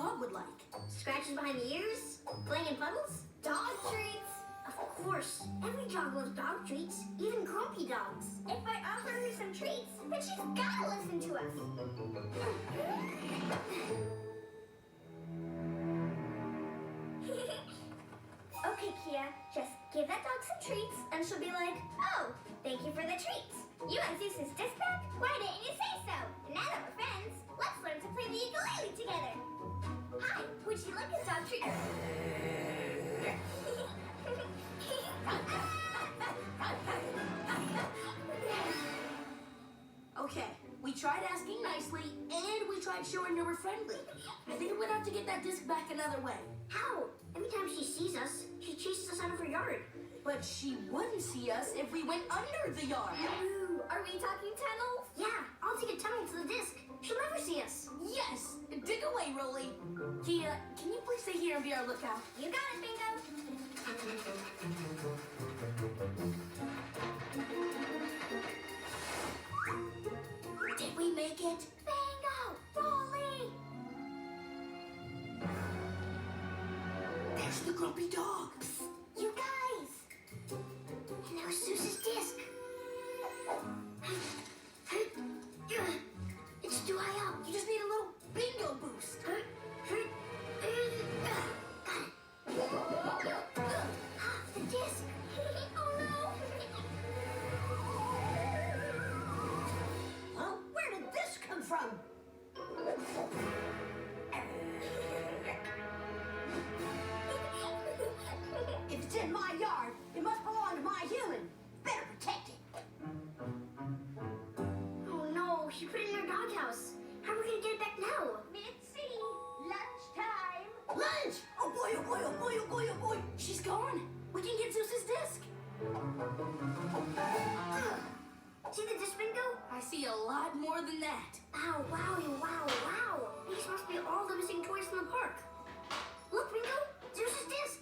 dog would like. Scratches behind the ears? Playing in puddles? Dog treats! Of course. Every dog loves dog treats, even grumpy dogs. If I offer her some treats, then she's gotta listen to us. Okay, Kia, just give that dog some treats, and she'll be like, oh, thank you for the treats. You want Zeus's disc back? Why didn't you say so? And now that we're friends, let's learn to play the ukulele together. Hi, would you like a dog treat? Okay, we tried asking nicely, and we tried showing her we're friendly. I think we're gonna have to get that disc back another way. How? Every time she sees us, she chases us out of her yard. But she wouldn't see us if we went under the yard. Ooh, are we talking tunnels? Yeah, I'll take a tunnel to the disc. She'll never see us. Yes! Dig away, Rolly. Kia, can you please stay here and be our lookout? You got it, Bingo. Did we make it? Bingo! Rolly! There's the grumpy dog. Psst, you guys! And there was Zeus's disc. It's too high up. You just need a little bingo boost. Got it. The disc. Oh no! Huh? Where did this come from? If it's in my yard, it must belong to my human. Better protect it. Oh no, she put it in her doghouse. How are we gonna get it back now? Mitzi, lunchtime. Lunch! Oh boy, oh boy, oh boy, oh boy, oh boy. She's gone. We can get Zeus's disc. See the disc, Bingo? I see a lot more than that. Ow, wowie, wow, wow. These must be all the missing toys from the park. Look, Bingo, Zeus's disc.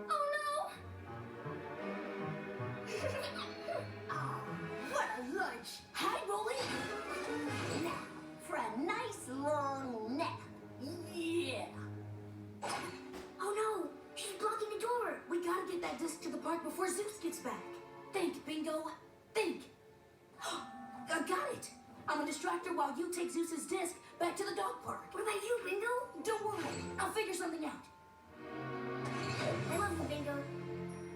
Oh no! Oh, what a lunch. Hi, Rolly. Now, for a nice long nap. Yeah. Oh no, she's blocking the door. We gotta get that disc to the park before Zeus gets back. Think, Bingo. Think. I got it. I'm gonna distract her while you take Zeus's disc back to the dog park. What about you, Bingo? Don't worry. I'll figure something out. I love you, Bingo.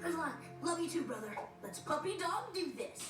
Good luck. Love you too, brother. Let's puppy dog do this.